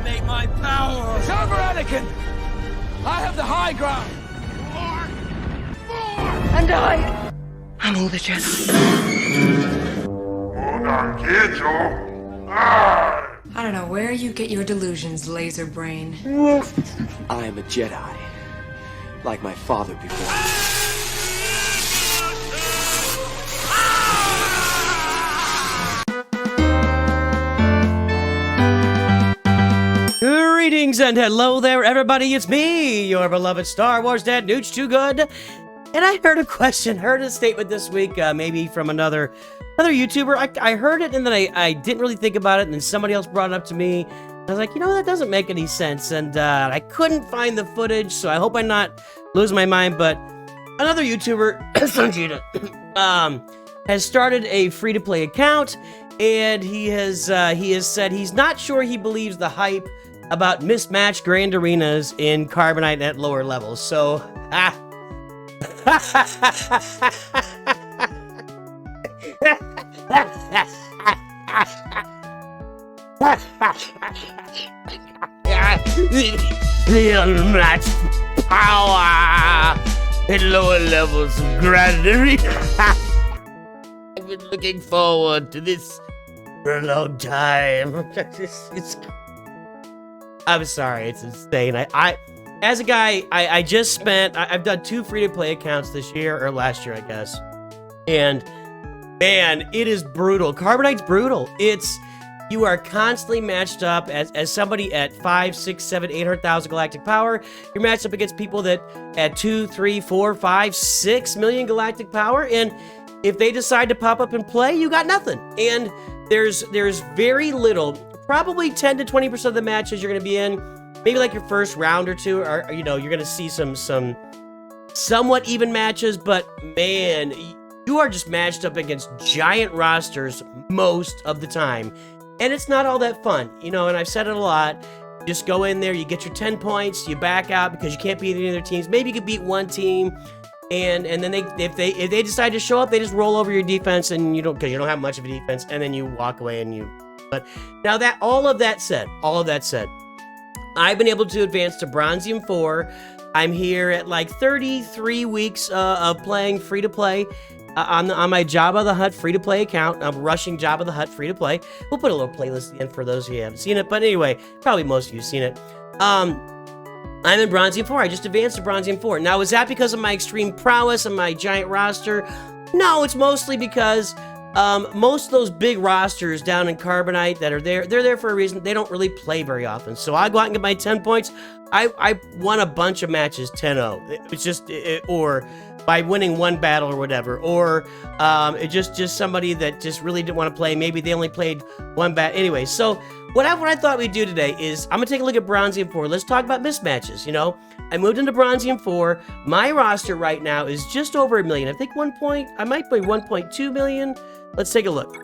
underestimate my power! It's over, Anakin! I have the high ground! And I'm all the Jedi. I don't know where you get your delusions, laser brain. I am a Jedi. Like my father before. Greetings and hello there, everybody. It's me, your beloved Star Wars dad, Nooch Too Good. And I heard a statement this week, maybe from another YouTuber. I heard it and then I didn't really think about it, and then somebody else brought it up to me. I was like, you know, that doesn't make any sense, and I couldn't find the footage, so I hope I'm not losing my mind. But another YouTuber, has started a free-to-play account, and he has said he's not sure he believes the hype about mismatched grand arenas in Carbonite at lower levels. So, the unmatched power at lower levels of grand arena. I've been looking forward to this for a long time. I'm sorry, it's insane. I as a guy, I've done 2 free-to-play accounts this year, or last year, I guess. And, man, it is brutal. Carbonite's brutal. You are constantly matched up as somebody at 5, 6, 7, 800,000 galactic power. You're matched up against people that at 2, 3, 4, 5, 6 million galactic power. And if they decide to pop up and play, you got nothing. And there's very little, probably 10 to 20% of the matches you're going to be in, maybe like your first round or two, or, you know, you're going to see some somewhat even matches, but man, you are just matched up against giant rosters most of the time. And it's not all that fun, you know, and I've said it a lot. Just go in there, you get your 10 points, you back out because you can't beat any other teams. Maybe you could beat one team, and then if they decide to show up, they just roll over your defense, and because you don't have much of a defense, and then you walk away and you. But now that all of that said, I've been able to advance to bronzium 4. I'm here at like 33 weeks of playing free to play. On my Jabba the Hutt free-to-play account. I'm rushing Jabba the Hutt free-to-play. We'll put a little playlist in for those who haven't seen it. But anyway, probably most of you have seen it. I'm in Bronzium 4. I just advanced to Bronzium 4. Now, is that because of my extreme prowess and my giant roster? No, it's mostly because most of those big rosters down in Carbonite that are there, they're there for a reason. They don't really play very often. So I go out and get my 10 points. I won a bunch of matches 10-0. It's just, or by winning one battle or whatever, or it's just somebody that just really didn't want to play. Maybe they only played one battle. Anyway, so what I thought we'd do today is I'm going to take a look at Bronzium 4. Let's talk about mismatches, you know. I moved into Bronzium 4. My roster right now is just over 1 million. I think I might be 1.2 million. Let's take a look.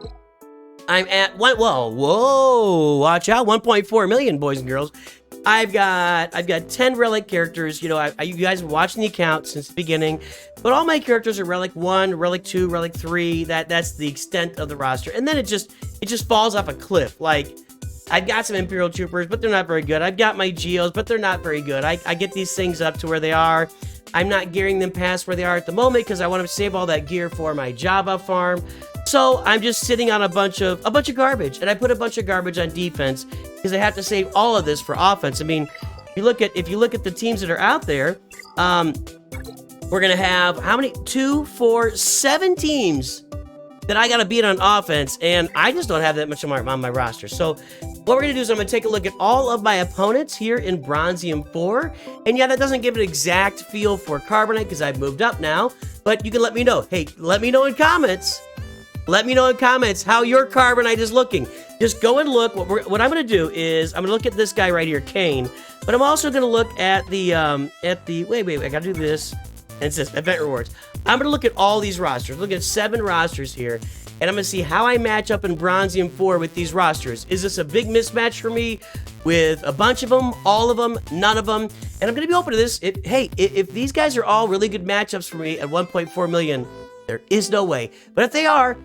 I'm at whoa, watch out, 1.4 million, boys and girls. I've got 10 relic characters. You know, you guys have been watching the account since the beginning, but all my characters are relic 1, relic 2, relic 3. That's the extent of the roster, and then it just falls off a cliff. Like, I've got some Imperial Troopers, but they're not very good. I've got my Geos, but they're not very good. I get these things up to where they are. I'm not gearing them past where they are at the moment because I want to save all that gear for my Java farm. So I'm just sitting on a bunch of garbage, and I put a bunch of garbage on defense because I have to save all of this for offense. I mean, if you look at the teams that are out there, we're gonna have how many? 2, 4, 7 teams that I gotta beat on offense, and I just don't have that much on my roster. So what we're gonna do is I'm gonna take a look at all of my opponents here in Bronzium 4, and yeah, that doesn't give an exact feel for Carbonite because I've moved up now, but you can let me know. Hey, let me know in comments. Let me know in comments how your Carbonite is looking. Just go and look. What I'm going to do is I'm going to look at this guy right here, Kane. But I'm also going to look at the wait, I got to do this. And it says event rewards. I'm going to look at all these rosters. Look at 7 rosters here. And I'm going to see how I match up in Bronzium 4 with these rosters. Is this a big mismatch for me with a bunch of them, all of them, none of them? And I'm going to be open to this. If these guys are all really good matchups for me at 1.4 million, there is no way. But if they are,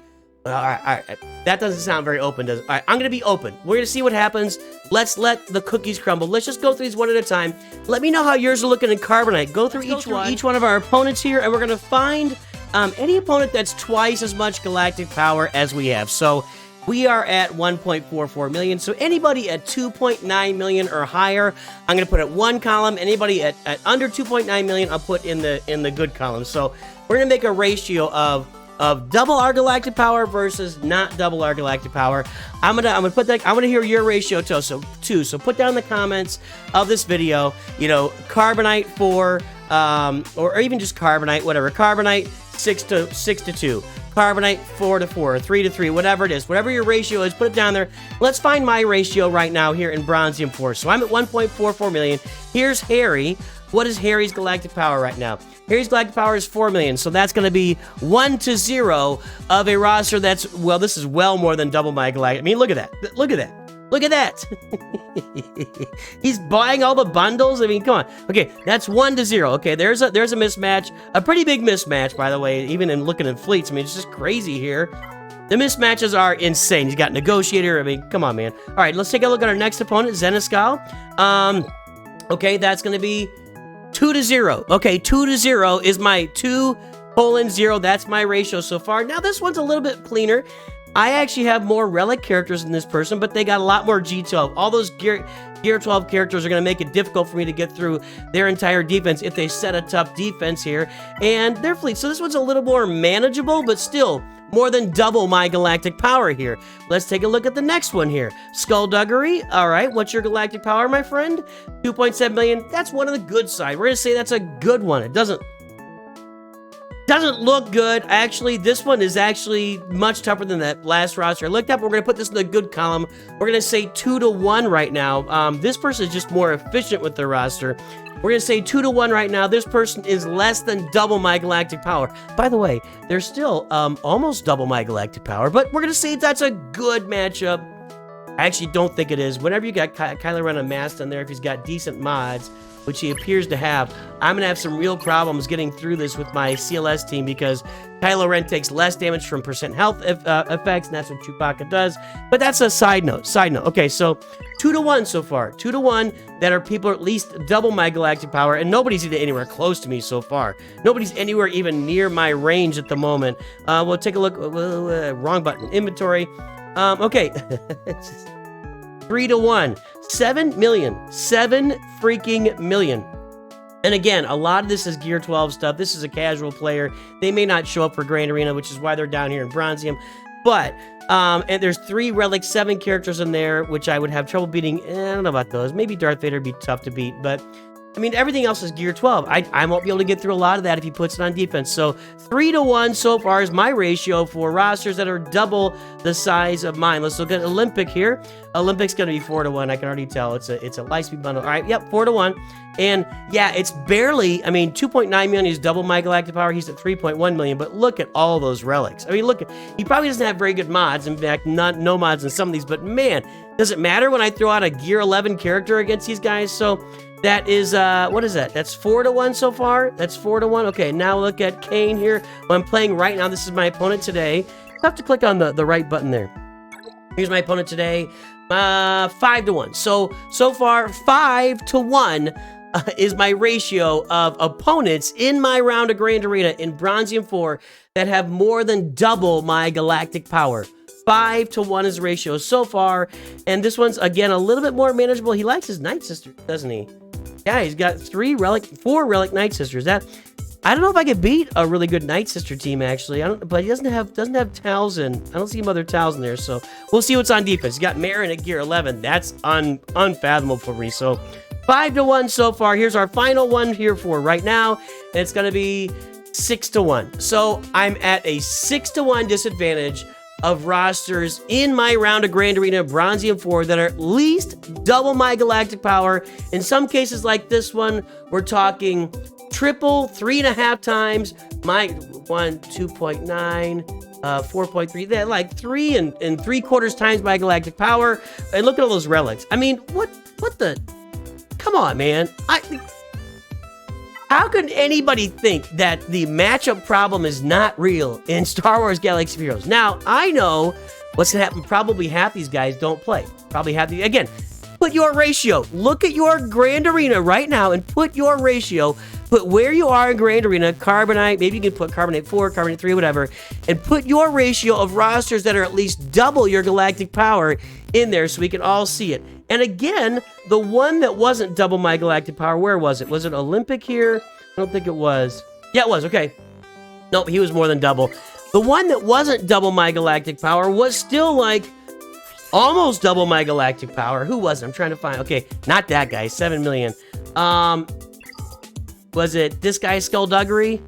All right. That doesn't sound very open, does it? All right, I'm going to be open. We're going to see what happens. Let's let the cookies crumble. Let's just go through these one at a time. Let me know how yours are looking in Carbonite. Go through each one of our opponents here, and we're going to find any opponent that's twice as much galactic power as we have. So we are at 1.44 million. So anybody at 2.9 million or higher, I'm going to put at one column. Anybody at under 2.9 million, I'll put in the good column. So we're going to make a ratio of double our galactic power versus not double our galactic power. I'm gonna put that. I want to hear your ratio too. So put down in the comments of this video, you know, Carbonite 4, or even just Carbonite, whatever. Carbonite 6 to 2. Carbonite 4 to 4, 3 to 3, whatever it is, whatever your ratio is, put it down there. Let's find my ratio right now here in Bronzium 4. So I'm at 1.44 million. Here's Harry. What is Harry's galactic power right now? Harry's galactic power is 4 million, so that's going to be 1 to 0 of a roster that's, well, this is well more than double my galactic. I mean, look at that. Look at that. Look at that. He's buying all the bundles. I mean, come on. Okay, that's 1 to 0. Okay, there's a mismatch. A pretty big mismatch, by the way, even in looking at fleets. I mean, it's just crazy here. The mismatches are insane. He's got Negotiator. I mean, come on, man. All right, let's take a look at our next opponent, Zeniscal. Okay, that's going to be 2 to 0. Okay, 2 to 0 is my 2:0. That's my ratio so far. Now, this one's a little bit cleaner. I actually have more relic characters than this person, but they got a lot more G12. All those Gear 12 characters are going to make it difficult for me to get through their entire defense if they set a tough defense here. And their fleet. So this one's a little more manageable, but still more than double my galactic power here. Let's take a look at the next one here. Skullduggery. All right, what's your galactic power, my friend? 2.7 million. That's one of the good side. We're going to say that's a good one. It doesn't look good. Actually, this one is actually much tougher than that last roster I looked up. We're going to put this in the good column. We're going to say 2 to 1 right now. This person is just more efficient with their roster. We're going to say 2 to 1 right now. This person is less than double my galactic power. By the way, they're still almost double my galactic power, but we're going to say that's a good matchup. I actually don't think it is. Whenever you got Kylo Ren amassed on there, if he's got decent mods, which he appears to have, I'm going to have some real problems getting through this with my CLS team because Kylo Ren takes less damage from percent health effects, and that's what Chewbacca does. But that's a side note. Okay, so 2 to 1 so far. 2 to 1 that are people at least double my galactic power, and nobody's even anywhere close to me so far. Nobody's anywhere even near my range at the moment. We'll take a look. Wrong button. Inventory. Okay. 3 to 1. 7 million. 7 freaking million. And again, a lot of this is Gear 12 stuff. This is a casual player. They may not show up for Grand Arena, which is why they're down here in Bronzium. But, and there's 3 Relic 7 characters in there, which I would have trouble beating. I don't know about those. Maybe Darth Vader would be tough to beat, but I mean, everything else is Gear 12. I won't be able to get through a lot of that if he puts it on defense. So 3 to 1 so far is my ratio for rosters that are double the size of mine. Let's look at Olympic here. Olympic's going to be 4 to 1. I can already tell. It's a Lightspeed bundle. All right, yep, 4 to 1. And yeah, it's barely, I mean, 2.9 million is double my galactic power. He's at 3.1 million, but look at all those relics. I mean, look, he probably doesn't have very good mods. In fact, no mods in some of these, but man, does it matter when I throw out a Gear 11 character against these guys? So that is, what is that? That's 4 to 1 so far. That's 4 to 1. Okay, now look at Kane here. Who I'm playing right now. This is my opponent today. I have to click on the right button there. Here's my opponent today. 5 to 1. So far, 5 to 1 is my ratio of opponents in my round of Grand Arena in Bronzium 4 that have more than double my galactic power. 5 to 1 is the ratio so far. And this one's, again, a little bit more manageable. He likes his Night Sister, doesn't he? Yeah, he's got 4 Relic Night Sisters. That, I don't know if I could beat a really good Night Sister team, actually. But he doesn't have Talzin. I don't see Mother Talzin there, so we'll see what's on defense. He's got Marin at Gear 11. That's unfathomable for me. So 5 to 1 so far. Here's our final one here for right now. And it's going to be 6 to 1. So I'm at a 6 to 1 disadvantage of rosters in my round of Grand Arena Bronzium 4 that are at least double my galactic power. In some cases like this one, we're talking triple, 3.5 times my 2.9, 4.3, that like 3 and 3/4 times my galactic power. And look at all those relics. I mean, what the? Come on, man. How could anybody think that the matchup problem is not real in Star Wars Galaxy of Heroes? Now, I know what's going to happen. Probably half these guys don't play. Probably half these. Again, put your ratio. Look at your Grand Arena right now and put your ratio. Put where you are in Grand Arena, Carbonite, maybe you can put Carbonite 4, Carbonite 3, whatever, and put your ratio of rosters that are at least double your galactic power in there so we can all see it. And again, the one that wasn't double my galactic power, where was it? Was it Olympic here? I don't think it was. Yeah, it was. Okay. Nope, he was more than double. The one that wasn't double my galactic power was still like almost double my galactic power. Who was it? I'm trying to find. Okay, not that guy. 7 million. Was it this guy, Skullduggery?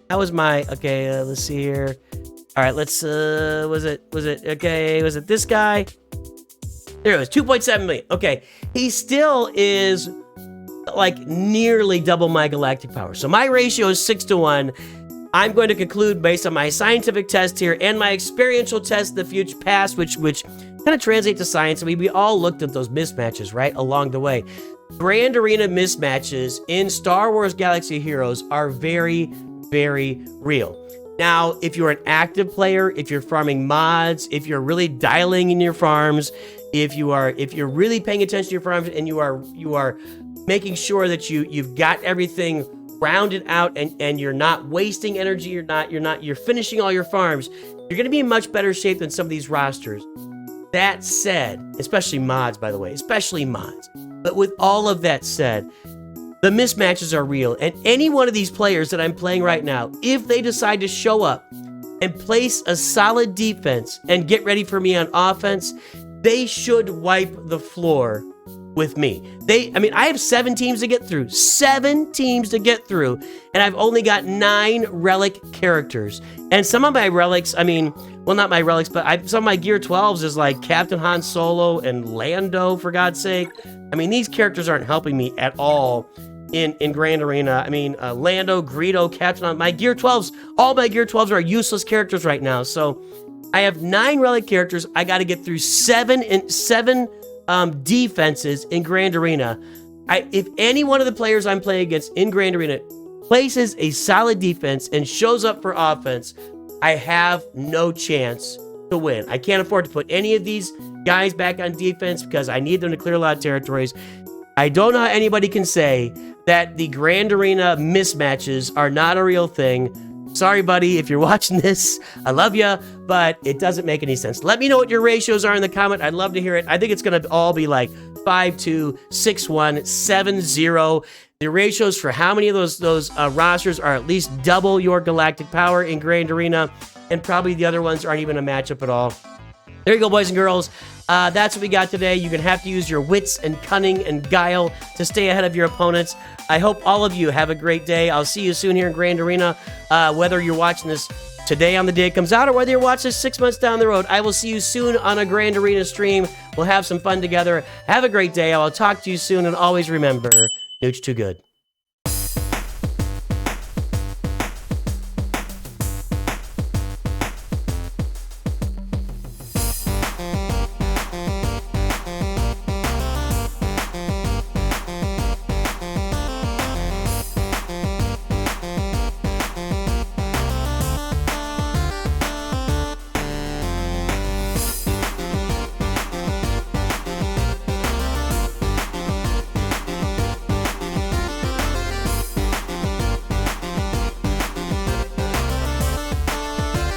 That was my, okay, let's see here. All right, let's, was it, okay, was it this guy? There it was, 2.7 million. Okay, he still is like nearly double my galactic power. So my ratio is 6-1. I'm going to conclude based on my scientific test here and my experiential test, the future past, which kind of translate to science. I mean, we all looked at those mismatches, right, along the way. Grand Arena mismatches in Star Wars Galaxy of Heroes are very, very real. Now, if you're an active player, if you're farming mods, if you're really dialing in your farms, if you're really paying attention to your farms and you are making sure that you've got everything rounded out and you're not wasting energy, you're finishing all your farms, you're going to be in much better shape than some of these rosters. That said, especially mods, by the way, especially mods. But with all of that said, the mismatches are real. And any one of these players that I'm playing right now, if they decide to show up and place a solid defense and get ready for me on offense, they should wipe the floor with me. I have 7 teams to get through. 7 teams to get through. And I've only got 9 relic characters. And some of my relics, well, not my relics, but some of my Gear 12s is like Captain Han Solo and Lando, for God's sake. These characters aren't helping me at all in Grand Arena. Lando, Greedo, Captain Han, my Gear 12s, all my Gear 12s are useless characters right now. So I have 9 relic characters. I got to get through 7 defenses in Grand Arena. If any one of the players I'm playing against in Grand Arena places a solid defense and shows up for offense, I have no chance to win. I can't afford to put any of these guys back on defense because I need them to clear a lot of territories. I don't know how anybody can say that the Grand Arena mismatches are not a real thing. Sorry, buddy, if you're watching this, I love you, but it doesn't make any sense. Let me know what your ratios are in the comment. I'd love to hear it. I think it's going to all be like 5-2, 6-1, 7-0. The ratios for how many of those rosters are at least double your galactic power in Grand Arena, and probably the other ones aren't even a matchup at all. There you go, boys and girls. That's what we got today. You're going to have to use your wits and cunning and guile to stay ahead of your opponents. I hope all of you have a great day. I'll see you soon here in Grand Arena. Whether you're watching this today on the day it comes out or whether you're watching this 6 months down the road, I will see you soon on a Grand Arena stream. We'll have some fun together. Have a great day. I'll talk to you soon, and always remember, Nooch too good.